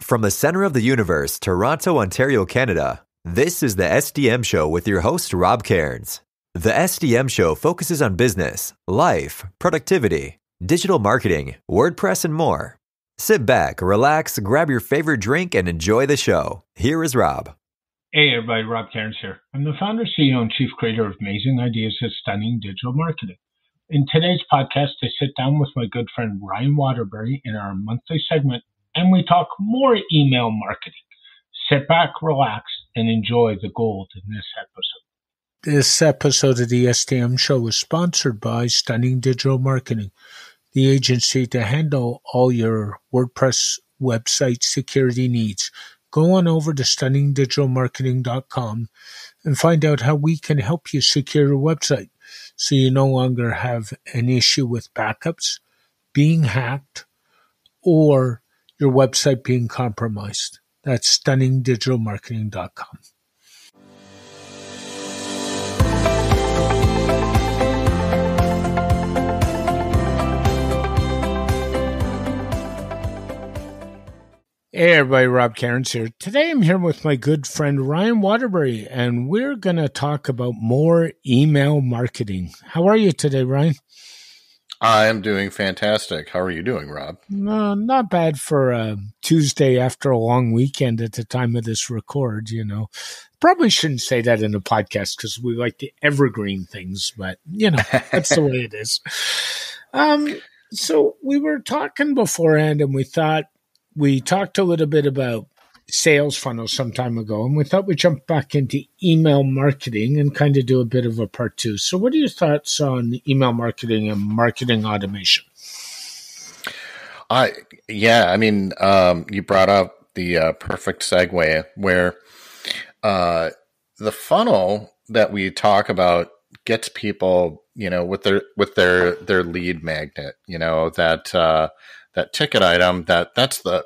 From the center of the universe, Toronto, Ontario, Canada, this is the SDM Show with your host, Rob Cairns. The SDM Show focuses on business, life, productivity, digital marketing, WordPress, and more. Sit back, relax, grab your favorite drink, and enjoy the show. Here is Rob. Hey everybody, Rob Cairns here. I'm the founder, CEO, and chief creator of Amazing Ideas of Stunning Digital Marketing. In today's podcast, I sit down with my good friend Ryan Waterbury in our monthly segment, and we talk more email marketing. Sit back, relax, and enjoy the gold in this episode. This episode of the SDM Show is sponsored by Stunning Digital Marketing, the agency to handle all your WordPress website security needs. Go on over to stunningdigitalmarketing.com and find out how we can help you secure your website so you no longer have an issue with backups, being hacked, or your website being compromised. That's stunningdigitalmarketing.com. Hey everybody, Rob Cairns here. Today I'm here with my good friend Ryan Waterbury, and we're going to talk about more email marketing. How are you today, Ryan? I'm doing fantastic. How are you doing, Rob? No, not bad for a Tuesday after a long weekend at the time of this record, you know. Probably shouldn't say that in a podcast because we like the evergreen things, but, you know, that's the way it is. So we were talking beforehand, and we talked a little bit about sales funnels some time ago, and we thought we'd jump back into email marketing and kind of do a bit of a part two. So what are your thoughts on email marketing and marketing automation? You brought up the perfect segue where the funnel that we talk about gets people, you know, with their lead magnet, you know, that ticket item, that's the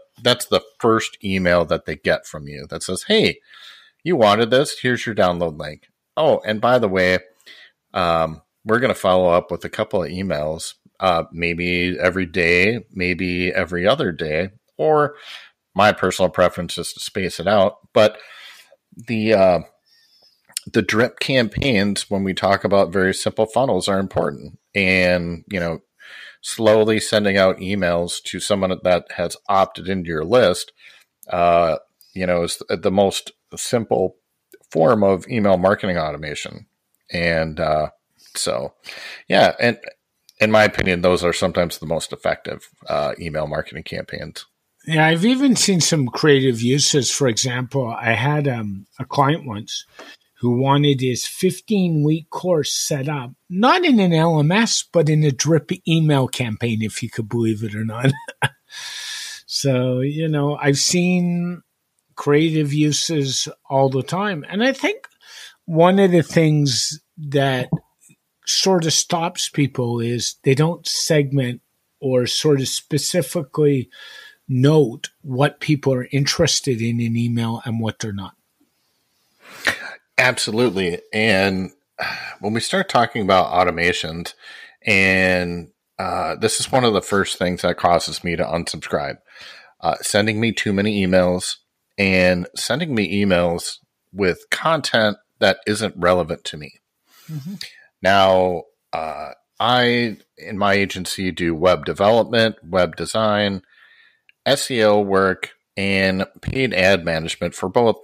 first email that they get from you that says, hey, you wanted this, here's your download link. Oh, and by the way, we're going to follow up with a couple of emails, maybe every day, maybe every other day, or my personal preference is to space it out. But the drip campaigns, when we talk about very simple funnels, are important. And, you know, slowly sending out emails to someone that has opted into your list, is the most simple form of email marketing automation. And and in my opinion, those are sometimes the most effective email marketing campaigns. Yeah, I've even seen some creative uses. For example, I had a client once who wanted his 15-week course set up, not in an LMS, but in a drip email campaign, if you could believe it or not. So, you know, I've seen creative uses all the time. And I think one of the things that sort of stops people is they don't segment or sort of specifically note what people are interested in email and what they're not. Absolutely. And when we start talking about automations, and this is one of the first things that causes me to unsubscribe, sending me too many emails and sending me emails with content that isn't relevant to me. Mm-hmm. Now, I, in my agency, do web development, web design, SEO work, and paid ad management for both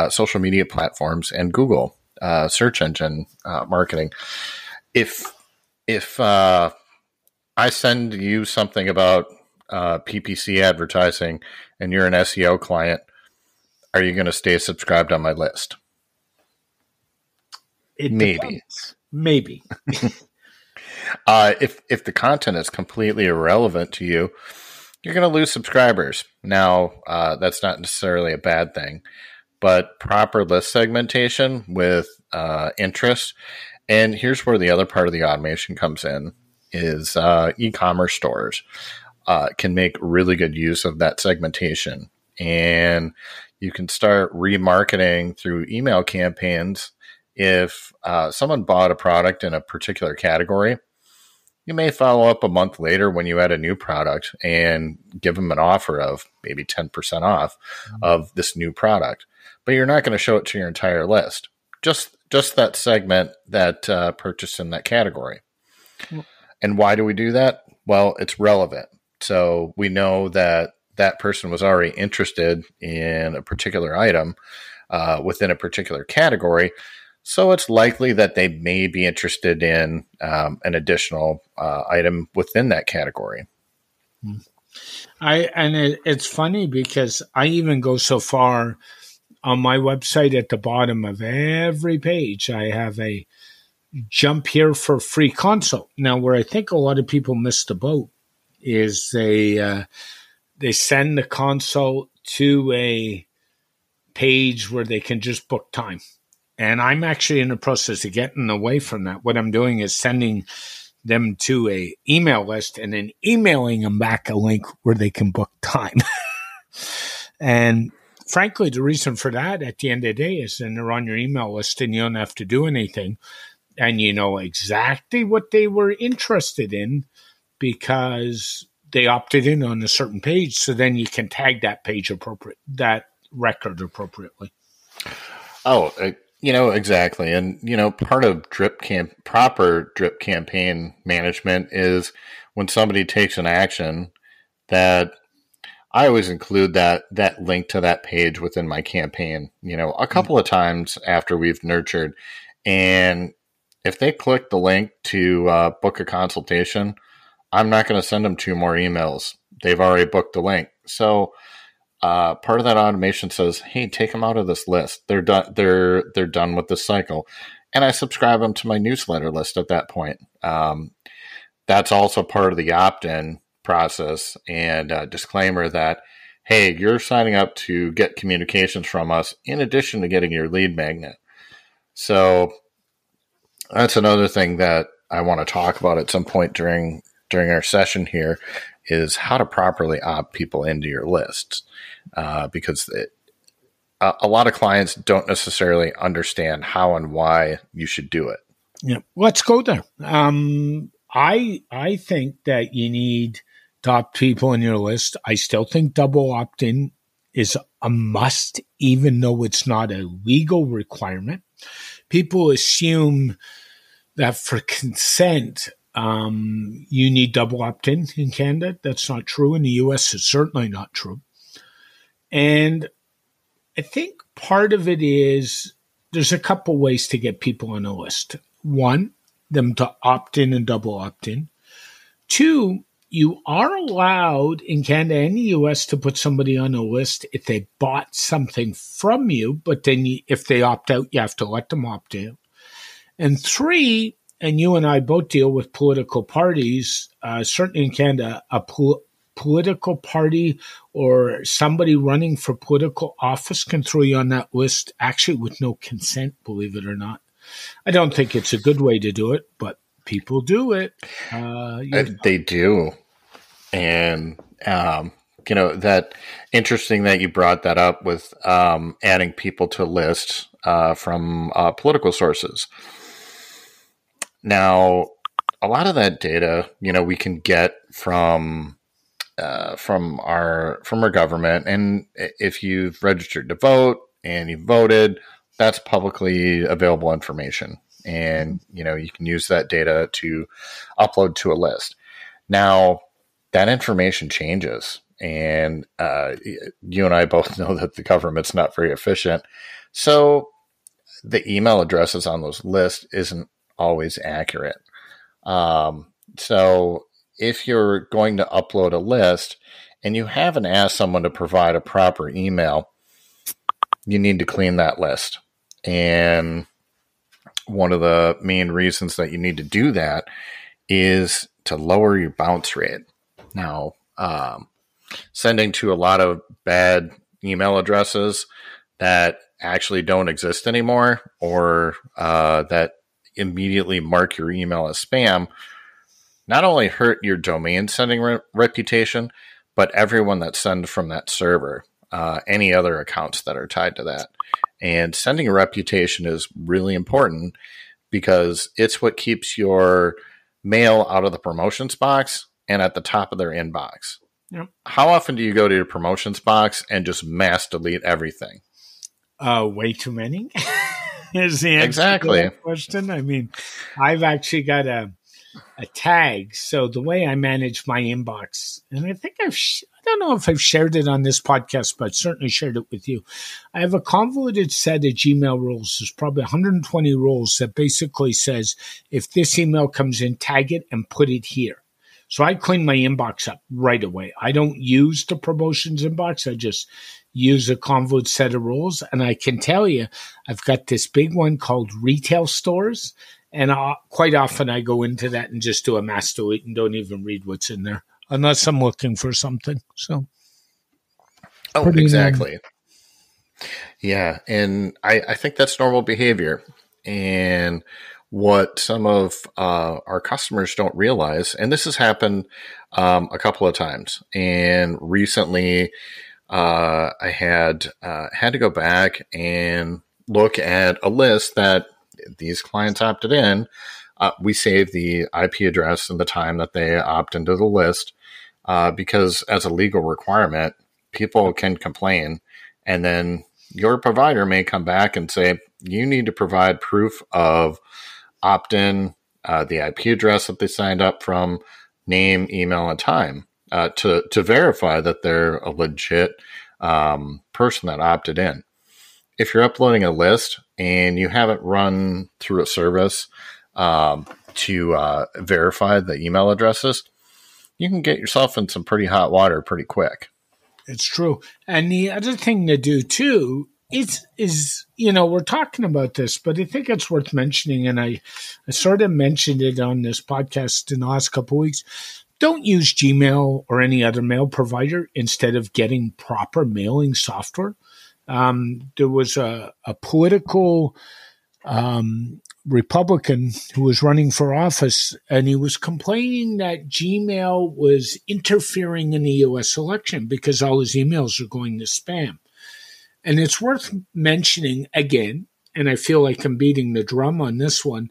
social media platforms and Google search engine marketing. If I send you something about PPC advertising and you're an SEO client, are you going to stay subscribed on my list? Maybe. If the content is completely irrelevant to you, you're going to lose subscribers. Now, that's not necessarily a bad thing, but proper list segmentation with interest. And here's where the other part of the automation comes in is e-commerce stores can make really good use of that segmentation. And you can start remarketing through email campaigns. If someone bought a product in a particular category, You may follow up a month later when you add a new product and give them an offer of maybe 10% off of this new product, but you're not going to show it to your entire list. Just that segment that purchased in that category. And why do we do that? Well, it's relevant. So we know that that person was already interested in a particular item within a particular category. So it's likely that they may be interested in an additional item within that category. It's funny because I even go so far on my website at the bottom of every page. I have a jump here for free consult. Now, where I think a lot of people miss the boat is they send the consult to a page where they can just book time. And I'm actually in the process of getting away from that. What I'm doing is sending them to a email list and then emailing them back a link where they can book time. And frankly, the reason for that at the end of the day is then they're on your email list and you don't have to do anything. And you know exactly what they were interested in because they opted in on a certain page. So then you can tag that page that record appropriately. Oh, exactly. And, part of proper drip campaign management is when somebody takes an action that I always include that link to that page within my campaign, a couple of times after we've nurtured. And if they click the link to book a consultation, I'm not going to send them 2 more emails. They've already booked the link. So part of that automation says, hey, take them out of this list. They're done. They're done with this cycle. And I subscribe them to my newsletter list at that point. That's also part of the opt-in process and disclaimer that, hey, you're signing up to get communications from us in addition to getting your lead magnet. So that's another thing that I want to talk about at some point during our session here is how to properly opt people into your lists. Because a lot of clients don't necessarily understand how and why you should do it. Yeah, let's go there. I think that you need to opt people in your list. I still think double opt-in is a must, even though it's not a legal requirement. People assume that for consent, you need double opt-in in Canada. That's not true. In the US, it's certainly not true. And I think part of it is there's a couple ways to get people on a list. One, them to opt in and double opt in. 2, you are allowed in Canada and the US to put somebody on a list if they bought something from you, but then if they opt out, you have to let them opt in. And 3, and you and I both deal with political parties, certainly in Canada, a political party or somebody running for political office can throw you on that list actually with no consent, believe it or not. I don't think it's a good way to do it, but people do it. They do. And, that interesting that you brought that up with adding people to lists from political sources. Now, a lot of that data, we can get from our government, and if you've registered to vote and you've voted, that's publicly available information, and you can use that data to upload to a list. Now, that information changes, and you and I both know that the government's not very efficient, so the email addresses on those lists isn't always accurate. So if you're going to upload a list and you haven't asked someone to provide a proper email, you need to clean that list. And one of the main reasons that you need to do that is to lower your bounce rate. Now, sending to a lot of bad email addresses that actually don't exist anymore, or that immediately mark your email as spam, not only hurt your domain sending reputation, but everyone that sends from that server, any other accounts that are tied to that. And sending a reputation is really important because it's what keeps your mail out of the promotions box and at the top of their inbox. Yep. How often do you go to your promotions box and just mass delete everything? Way too many is the answer Exactly. to that question. I mean, I've actually got a tag. So the way I manage my inbox, and I think I don't know if I've shared it on this podcast, but certainly shared it with you. I have a convoluted set of Gmail rules. There's probably 120 rules that basically says, if this email comes in, tag it and put it here. So I clean my inbox up right away. I don't use the promotions inbox. I just use a convoluted set of rules. And I can tell you, I've got this big one called retail stores. And quite often I go into that and just do a mass delete and don't even read what's in there unless I'm looking for something. So, exactly. Yeah. And I think that's normal behavior. And what some of our customers don't realize, and this has happened a couple of times. And recently I had to go back and look at a list that these clients opted in. We save the IP address and the time that they opt into the list because as a legal requirement, people can complain. And then your provider may come back and say, you need to provide proof of opt-in, the IP address that they signed up from, name, email, and time to verify that they're a legit person that opted in. If you're uploading a list and you haven't run through a service to verify the email addresses, you can get yourself in some pretty hot water pretty quick. It's true. And the other thing to do too is we're talking about this, but I think it's worth mentioning, and I sort of mentioned it on this podcast in the last couple of weeks. Don't use Gmail or any other mail provider instead of getting proper mailing software. There was a political Republican who was running for office, and he was complaining that Gmail was interfering in the U.S. election because all his emails are going to spam. And it's worth mentioning again, and I feel like I'm beating the drum on this one,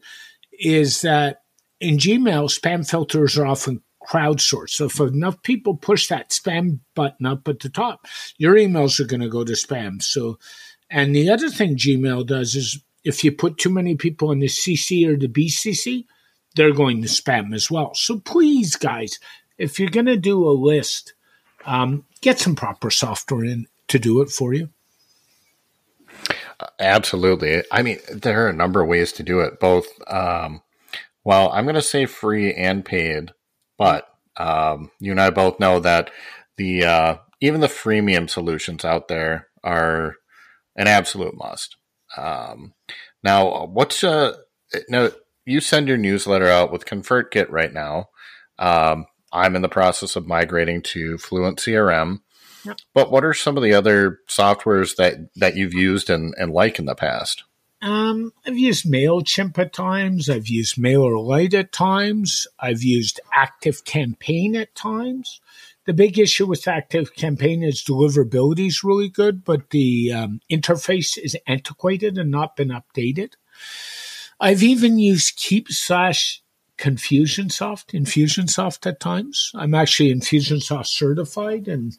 is that in Gmail, spam filters are often crowdsourced. So if enough people push that spam button up at the top, your emails are going to go to spam. So, and the other thing Gmail does is if you put too many people in the CC or the BCC, they're going to spam as well. So please, guys, if you're going to do a list, get some proper software in to do it for you. Absolutely. I mean, there are a number of ways to do it, both, I'm going to say free and paid, but you and I both know that the even the freemium solutions out there are an absolute must. Now, you send your newsletter out with ConvertKit right now. I'm in the process of migrating to Fluent CRM. Yep. But what are some of the other softwares that you've used and like in the past? I've used MailChimp at times. I've used MailerLite at times. I've used ActiveCampaign at times. The big issue with ActiveCampaign is deliverability is really good, but the interface is antiquated and not been updated. I've even used Infusionsoft at times. I'm actually Infusionsoft certified, and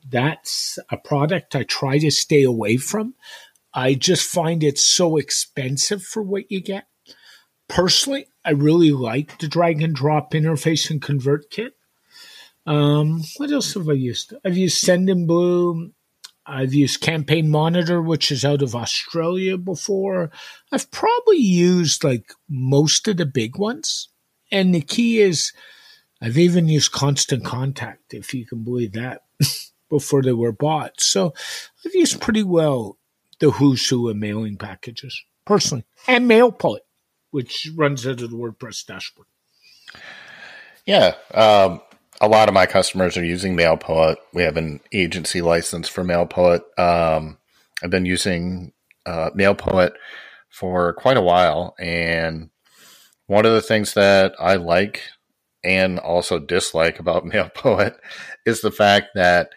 that's a product I try to stay away from. I just find it so expensive for what you get. Personally, I really like the drag and drop interface in ConvertKit. What else have I used? I've used Sendinblue. I've used Campaign Monitor, which is out of Australia before. I've probably used like most of the big ones. And the key is I've even used Constant Contact, if you can believe that, before they were bought. So I've used pretty well the who's who of mailing packages, personally. And MailPullet, which runs out of the WordPress dashboard. Yeah. A lot of my customers are using MailPullet. We have an agency license for MailPullet. I've been using MailPullet for quite a while. And one of the things that I like and also dislike about MailPullet is the fact that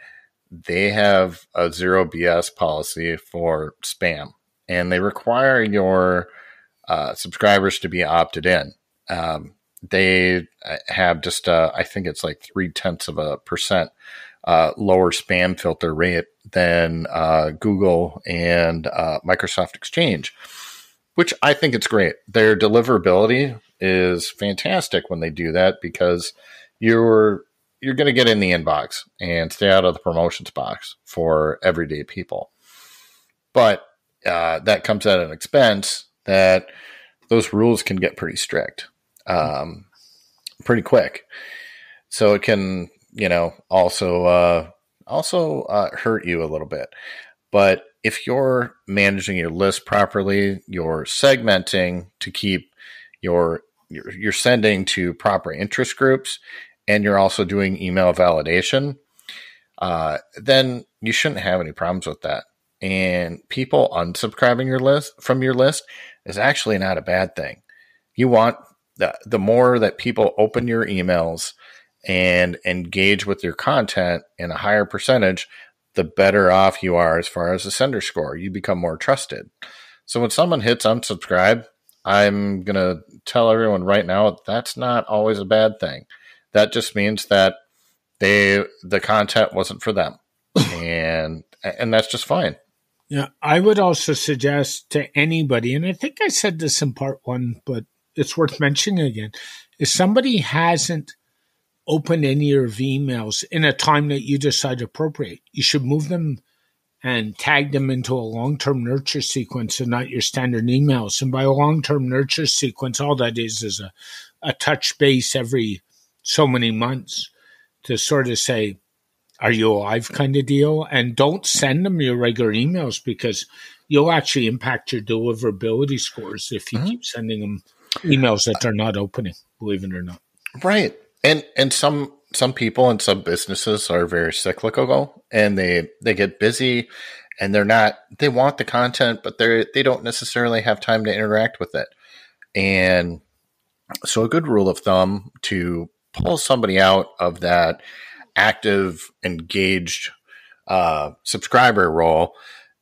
they have a zero BS policy for spam, and they require your subscribers to be opted in. they have just, I think it's like 0.3% lower spam filter rate than Google and Microsoft Exchange, which I think it's great. Their deliverability is fantastic when they do that, because you're going to get in the inbox and stay out of the promotions box for everyday people. But that comes at an expense that those rules can get pretty strict pretty quick. So it can, also hurt you a little bit. But if you're managing your list properly, you're segmenting to keep you're sending to proper interest groups, and you're also doing email validation, then you shouldn't have any problems with that. And people unsubscribing from your list is actually not a bad thing. You want the more that people open your emails and engage with your content in a higher percentage, the better off you are as far as the sender score. You become more trusted. So when someone hits unsubscribe, I'm going to tell everyone right now, that's not always a bad thing. That just means that the content wasn't for them. And that's just fine. Yeah, I would also suggest to anybody, and I think I said this in part one, but it's worth mentioning again, if somebody hasn't opened any of your emails in a time that you decide appropriate, you should move them and tag them into a long-term nurture sequence and not your standard emails. And by a long-term nurture sequence, all that is a touch base every so many months to sort of say, are you alive kind of deal? And don't send them your regular emails, because you'll actually impact your deliverability scores if you keep sending them emails that they're not opening, believe it or not. Right. And some people and some businesses are very cyclical, and they get busy, and they want the content, but they don't necessarily have time to interact with it. And so a good rule of thumb to pull somebody out of that active, engaged subscriber role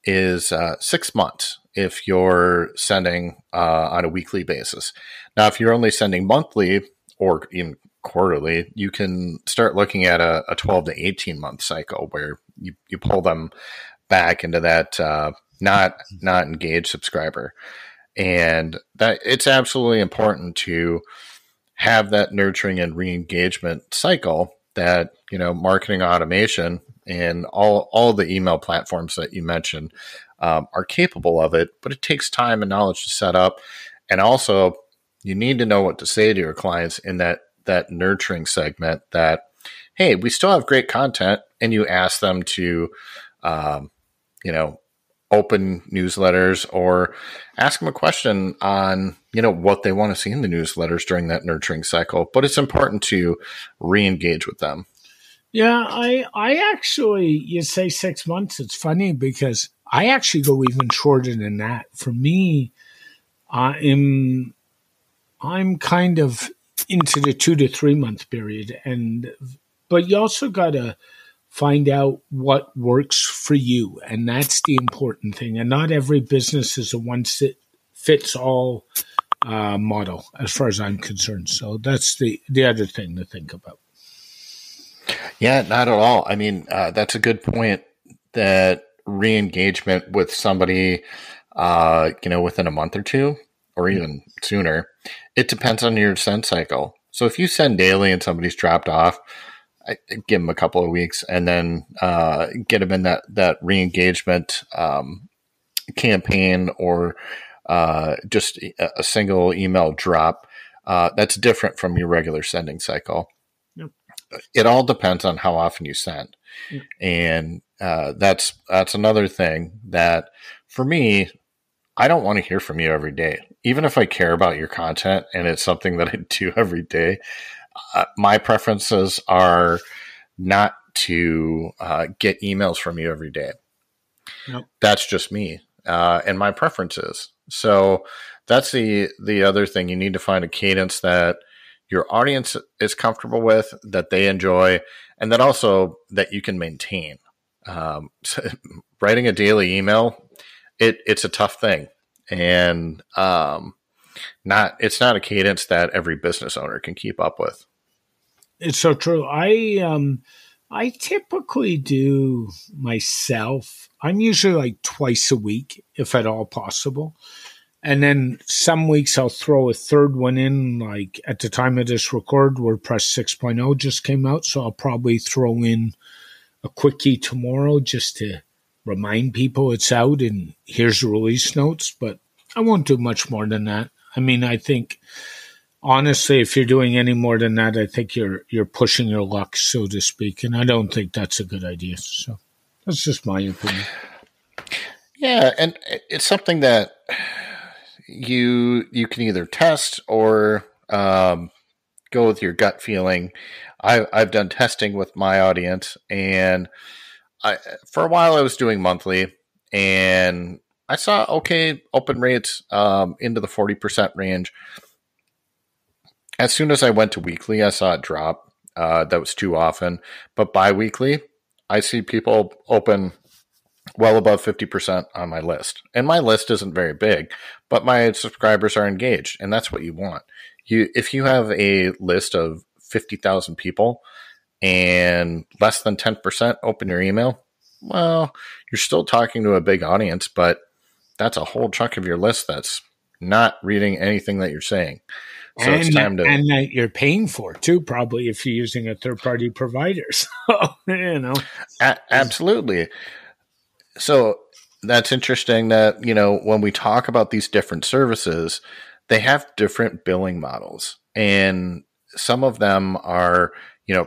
is 6 months if you're sending on a weekly basis. Now, if you're only sending monthly or even quarterly, you can start looking at a 12 to 18 month cycle where you pull them back into that not engaged subscriber. And that it's absolutely important to have that nurturing and re-engagement cycle that, marketing automation and all the email platforms that you mentioned are capable of it, but it takes time and knowledge to set up. And also, you need to know what to say to your clients in that nurturing segment that, hey, we still have great content, and you ask them to, open newsletters or ask them a question on, what they want to see in the newsletters during that nurturing cycle. But it's important to re-engage with them. Yeah, I actually, you say 6 months. It's funny because I actually go even shorter than that. For me, I'm kind of into the 2 to 3 month period, but you also got to find out what works for you, and that's the important thing. And not every business is a one-fits-all model, as far as I'm concerned. So that's the other thing to think about. Yeah, not at all. I mean, that's a good point. That re-engagement with somebody, within a month or two, or even sooner, it depends on your send cycle. So if you send daily and somebody's dropped off, I give them a couple of weeks, and then get them in that re-engagement campaign, or just a single email drop. That's different from your regular sending cycle. Yep. It all depends on how often you send. Yep. And that's another thing that, for me, I don't want to hear from you every day. Even if I care about your content and it's something that I do every day, my preferences are not to get emails from you every day. Nope. That's just me and my preferences. So that's the other thing. You need to find a cadence that your audience is comfortable with, that they enjoy, and that also that you can maintain. So writing a daily email, it's a tough thing. And it's not a cadence that every business owner can keep up with. It's so true. I typically do myself. I'm usually like twice a week, if at all possible. And then some weeks I'll throw a third one in, like at the time of this record, WordPress 6.0 just came out. So I'll probably throw in a quickie tomorrow just to remind people it's out and here's the release notes. But I won't do much more than that. I mean, I think, honestly, if you're doing any more than that, I think you're pushing your luck, so to speak. And I don't think that's a good idea. So that's just my opinion. Yeah, and it's something that you can either test or go with your gut feeling. I've done testing with my audience, and for a while I was doing monthly, and I saw okay open rates into the 40% range. As soon as I went to weekly, I saw it drop. That was too often. But bi-weekly, I see people open well above 50% on my list. And my list isn't very big, but my subscribers are engaged, and that's what you want. If you have a list of 50,000 people and less than 10% open your email, well, you're still talking to a big audience, but that's a whole chunk of your list that's not reading anything that you're saying. So and, it's time to, and that you're paying for too, probably if you're using a third-party provider. So, absolutely. So that's interesting that, when we talk about these different services, they have different billing models, and some of them are,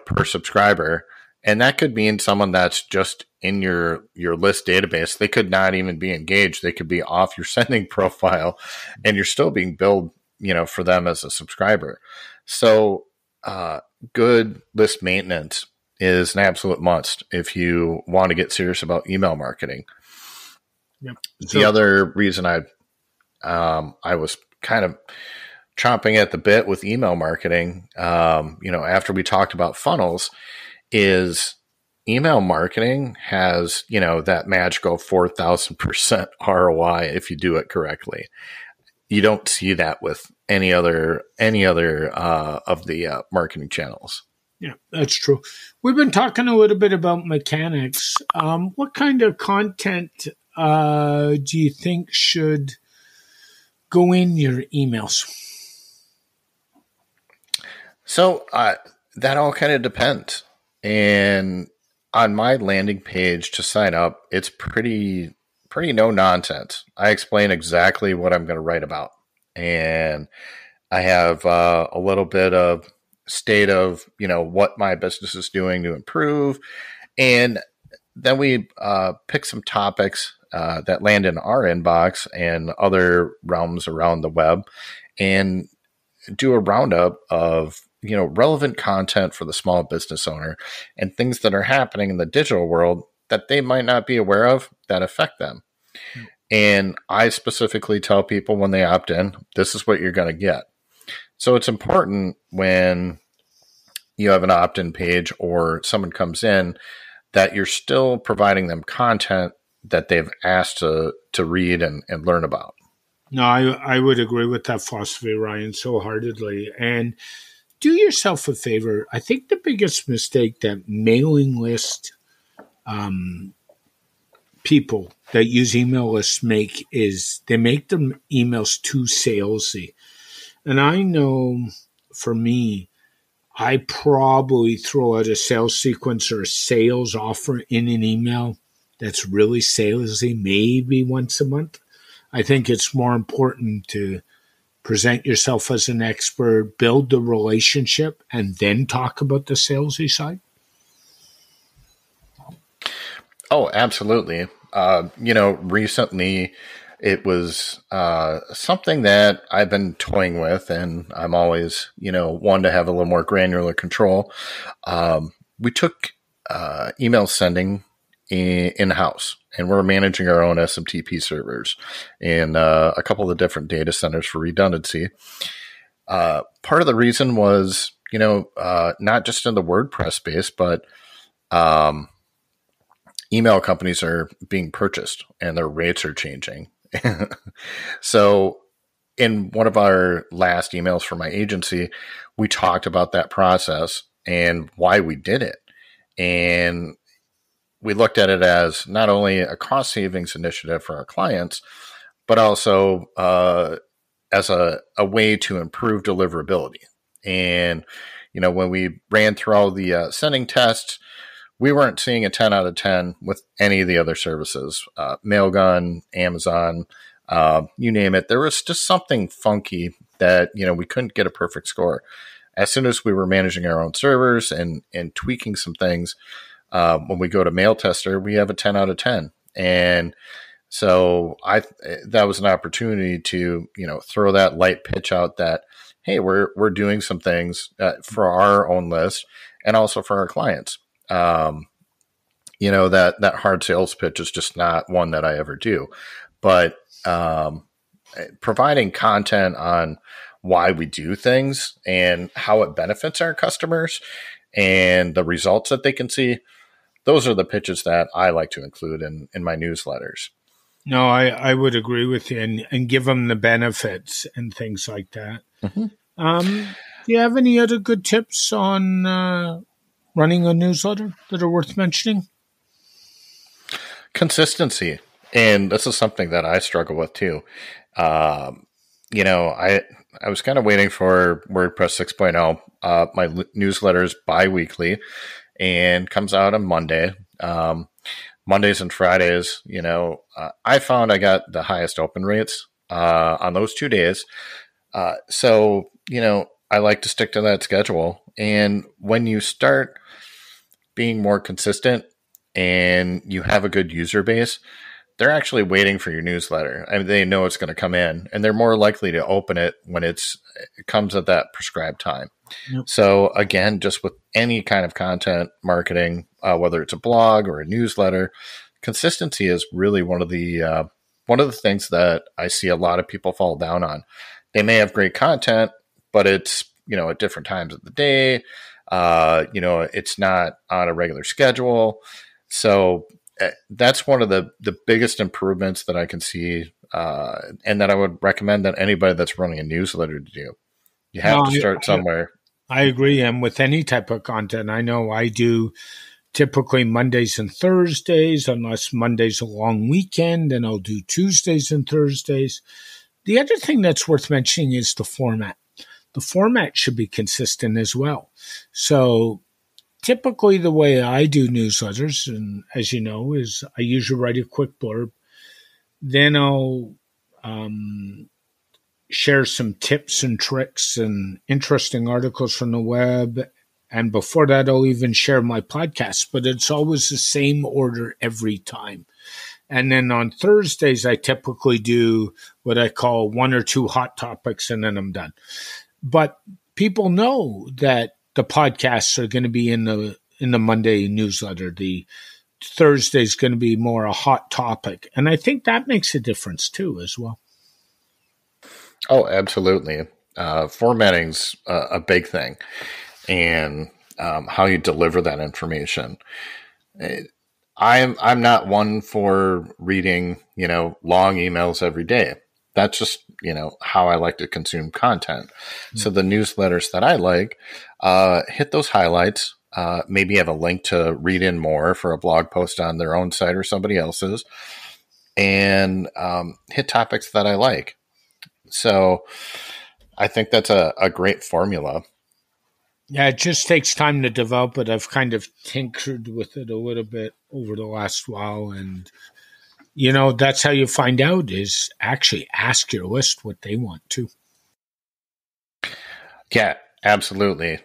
per subscriber. And that could mean someone that's just in your list database. They could not even be engaged. They could be off your sending profile, and you're still being billed, for them as a subscriber. So good list maintenance is an absolute must if you want to get serious about email marketing. Yep. The other reason I was kind of chomping at the bit with email marketing, after we talked about funnels, is email marketing has, that magical 4,000% ROI if you do it correctly. You don't see that with any other of the marketing channels. Yeah, that's true. We've been talking a little bit about mechanics. What kind of content do you think should go in your emails? So that all kind of depends. And on my landing page to sign up, it's pretty no nonsense. I explain exactly what I'm going to write about. And I have a little bit of state of, what my business is doing to improve. And then we pick some topics that land in our inbox and other realms around the web and do a roundup of, relevant content for the small business owner and things that are happening in the digital world that they might not be aware of that affect them. And I specifically tell people when they opt in, this is what you're going to get. So it's important when you have an opt-in page or someone comes in that you're still providing them content that they've asked to read and learn about. No, I would agree with that philosophy, Ryan, so heartedly. And do yourself a favor. I think the biggest mistake that mailing list people that use email lists make is they make them emails too salesy. And I know for me, I probably throw out a sales sequence or a sales offer in an email that's really salesy, maybe once a month. I think it's more important to present yourself as an expert, build the relationship, and then talk about the salesy side. Oh, absolutely. Recently it was something that I've been toying with, and I'm always, one to have a little more granular control. We took email sending in-house, and we're managing our own SMTP servers in a couple of different data centers for redundancy. Part of the reason was, not just in the WordPress space, but email companies are being purchased and their rates are changing. So in one of our last emails for my agency, we talked about that process and why we did it. And we looked at it as not only a cost savings initiative for our clients, but also as a way to improve deliverability. And, when we ran through all the sending tests, we weren't seeing a 10 out of 10 with any of the other services, Mailgun, Amazon, you name it. There was just something funky that, we couldn't get a perfect score. As soon as we were managing our own servers and tweaking some things, when we go to Mail Tester, we have a 10 out of 10. And so that was an opportunity to, throw that light pitch out that, hey, we're doing some things for our own list and also for our clients. That hard sales pitch is just not one that I ever do. But providing content on why we do things and how it benefits our customers and the results that they can see, those are the pitches that I like to include in my newsletters. No, I would agree with you and give them the benefits and things like that. Mm-hmm. Do you have any other good tips on running a newsletter that are worth mentioning? Consistency. And this is something that I struggle with too. I was kind of waiting for WordPress 6.0. My newsletter is bi-weekly and comes out on Monday. Mondays and Fridays, I found I got the highest open rates on those 2 days. So, I like to stick to that schedule. And when you start being more consistent and you have a good user base, they're actually waiting for your newsletter. I mean, they know it's going to come in, and they're more likely to open it when it comes at that prescribed time. Yep. So again, just with any kind of content marketing, whether it's a blog or a newsletter, consistency is really one of the things that I see a lot of people fall down on. They may have great content, but it's at different times of the day. It's not on a regular schedule. So that's one of the biggest improvements that I can see, and that I would recommend that anybody that's running a newsletter to do. You have to start somewhere. I agree. And with any type of content, I know I do typically Mondays and Thursdays, unless Monday's a long weekend, and I'll do Tuesdays and Thursdays. The other thing that's worth mentioning is the format. The format should be consistent as well. So typically the way I do newsletters, and as you know, is I usually write a quick blurb. Then I'll share some tips and tricks and interesting articles from the web. And before that, I'll even share my podcast, but it's always the same order every time. And then on Thursdays, I typically do what I call one or two hot topics, and then I'm done. But people know that the podcasts are going to be in the Monday newsletter. The Thursday is going to be more a hot topic. And I think that makes a difference too, as well. Oh, absolutely. Formatting's a big thing, and how you deliver that information. I'm not one for reading, long emails every day. That's just, how I like to consume content. Mm-hmm. So the newsletters that I like, hit those highlights, maybe have a link to read in more for a blog post on their own site or somebody else's, and hit topics that I like. So I think that's a great formula. Yeah, it just takes time to develop it. I've kind of tinkered with it a little bit over the last while. And, that's how you find out, is actually ask your list what they want to. Yeah, absolutely.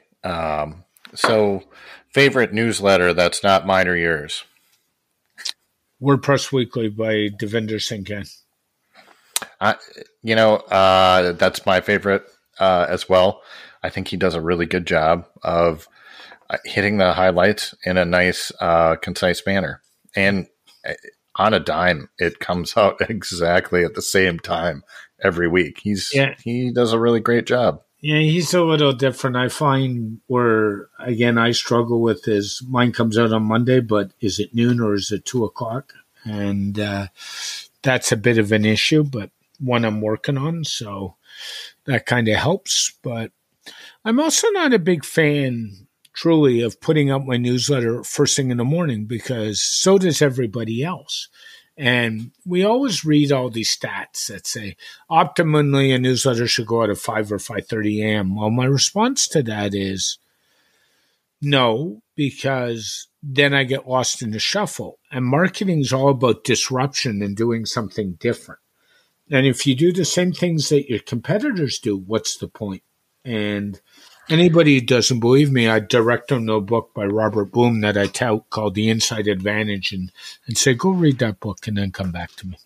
So favorite newsletter that's not mine or yours? WordPress Weekly by Devinder Singh. That's my favorite as well. I think he does a really good job of hitting the highlights in a nice, concise manner. And on a dime, it comes out exactly at the same time every week. He does a really great job. Yeah, he's a little different. I find where, again, I struggle with is mine comes out on Monday, but is it noon or is it 2:00? And that's a bit of an issue, but one I'm working on. So that kind of helps. But I'm also not a big fan, truly, of putting up my newsletter first thing in the morning, because so does everybody else. And we always read all these stats that say optimally a newsletter should go out at 5 or 5:30 a.m. Well, my response to that is no, because then I get lost in the shuffle. And marketing is all about disruption and doing something different. And if you do the same things that your competitors do, what's the point? And anybody who doesn't believe me, I direct them to a book by Robert Bloom that I tout called The Inside Advantage, and say, go read that book and then come back to me.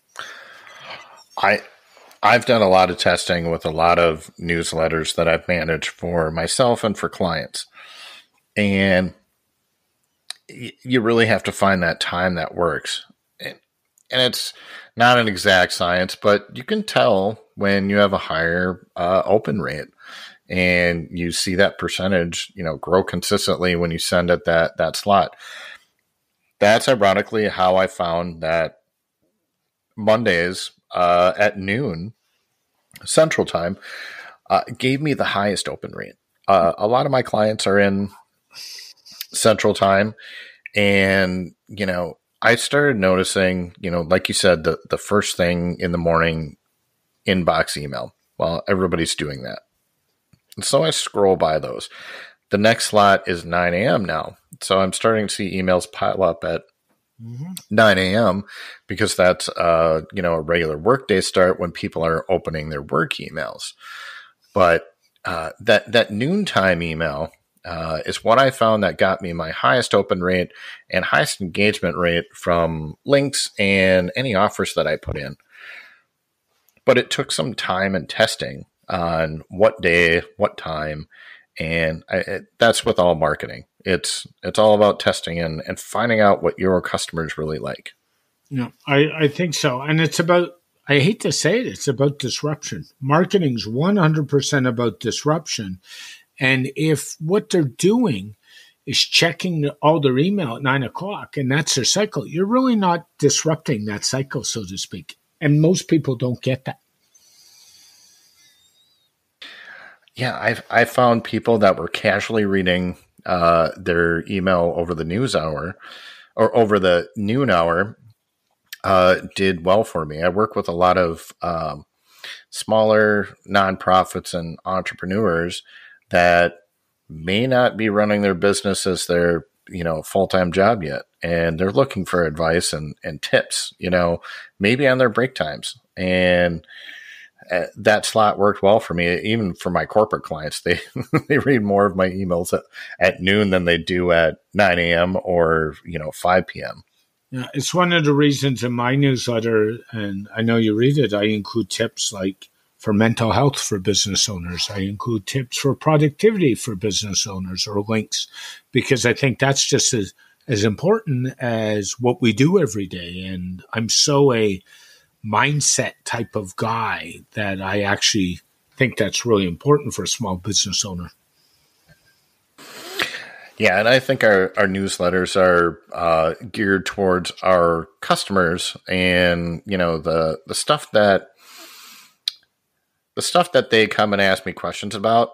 I've done a lot of testing with a lot of newsletters that I've managed for myself and for clients. And you really have to find that time that works. And it's not an exact science, but you can tell when you have a higher open rate. And you see that percentage, grow consistently when you send it that slot. That's ironically how I found that Mondays at noon Central Time gave me the highest open rate. A lot of my clients are in Central Time, and I started noticing, like you said, the first thing in the morning inbox email. Well, everybody's doing that. So I scroll by those. The next slot is 9 a.m. now. So I'm starting to see emails pile up at 9 a.m. because that's, a regular workday start when people are opening their work emails. But that noontime email is what I found that got me my highest open rate and highest engagement rate from links and any offers that I put in. But it took some time and testing on what day, what time, and that's with all marketing. It's all about testing and finding out what your customers really like. I think so. And it's about, I hate to say it, it's about disruption. Marketing's 100% about disruption. And if what they're doing is checking all their email at 9 o'clock and that's their cycle, you're really not disrupting that cycle, so to speak. And most people don't get that. Yeah, I found people that were casually reading their email over the news hour or over the noon hour did well for me. I work with a lot of smaller nonprofits and entrepreneurs that may not be running their business as their full-time job yet, and they're looking for advice and tips, maybe on their break times. And that slot worked well for me, even for my corporate clients. They read more of my emails at noon than they do at 9 a.m. or 5 p.m. Yeah, it's one of the reasons in my newsletter, and I know you read it, I include tips like for mental health for business owners. I include tips for productivity for business owners or links, because I think that's just as important as what we do every day. And I'm so a mindset type of guy that I actually think that's really important for a small business owner. Yeah, and I think our newsletters are geared towards our customers, and the stuff that they come and ask me questions about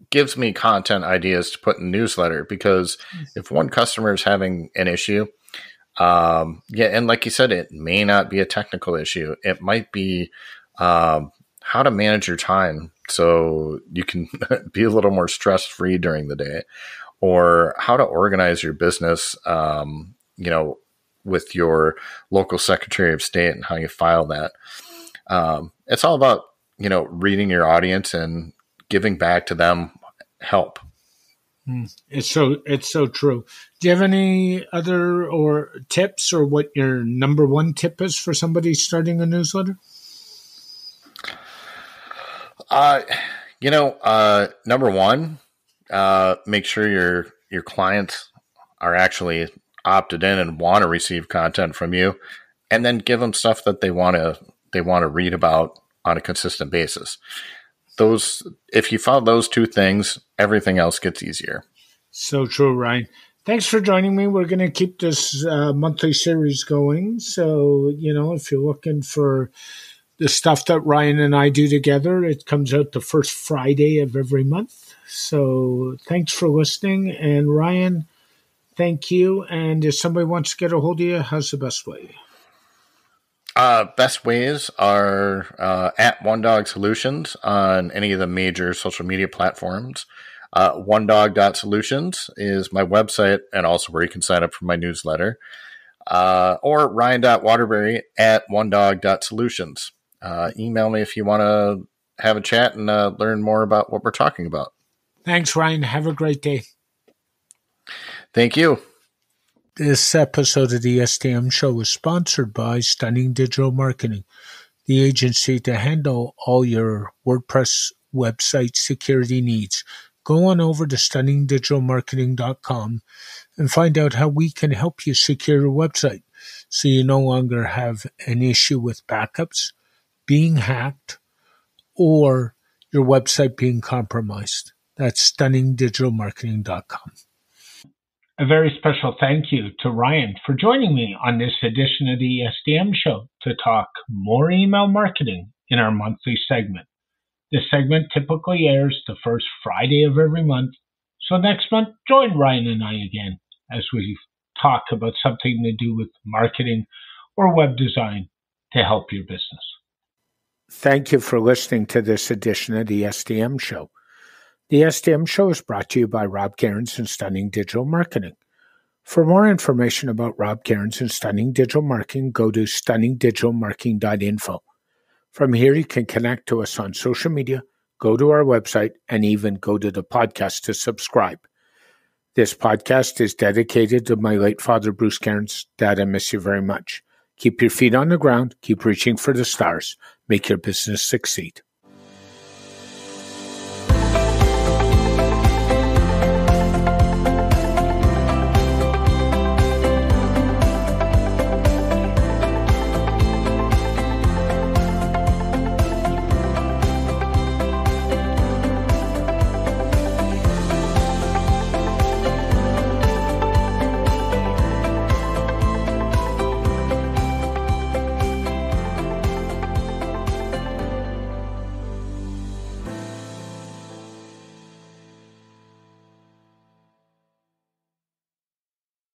gives me content ideas to put in the newsletter. Because if one customer is having an issue, and like you said, it may not be a technical issue. It might be how to manage your time so you can be a little more stress-free during the day, or how to organize your business, with your local Secretary of State and how you file that. It's all about, reading your audience and giving back to them help. It's so true. Do you have any other or tips, or what your number one tip is for somebody starting a newsletter? Number one, make sure your clients are actually opted in and want to receive content from you, and then give them stuff that they want to read about on a consistent basis. If you follow those two things, everything else gets easier. So true, Ryan. Thanks for joining me. We're going to keep this monthly series going. So, if you're looking for the stuff that Ryan and I do together. It comes out the first Friday of every month. So thanks for listening. And Ryan, thank you. And if somebody wants to get a hold of you, how's the best way? Best ways are at One Dog Solutions on any of the major social media platforms. OneDog.Solutions is my website and also where you can sign up for my newsletter. Or Ryan.Waterbury at OneDog.Solutions. Email me if you want to have a chat and learn more about what we're talking about. Thanks, Ryan. Have a great day. Thank you. This episode of the SDM Show is sponsored by Stunning Digital Marketing, the agency to handle all your WordPress website security needs. Go on over to stunningdigitalmarketing.com and find out how we can help you secure your website so you no longer have an issue with backups, being hacked, or your website being compromised. That's stunningdigitalmarketing.com. A very special thank you to Ryan for joining me on this edition of the SDM Show to talk more email marketing in our monthly segment. This segment typically airs the first Friday of every month, so next month join Ryan and I again as we talk about something to do with marketing or web design to help your business. Thank you for listening to this edition of the SDM Show. The SDM Show is brought to you by Rob Cairns and Stunning Digital Marketing. For more information about Rob Cairns and Stunning Digital Marketing, go to stunningdigitalmarketing.info. From here, you can connect to us on social media, go to our website, and even go to the podcast to subscribe. This podcast is dedicated to my late father, Bruce Cairns. Dad, I miss you very much. Keep your feet on the ground, keep reaching for the stars, make your business succeed.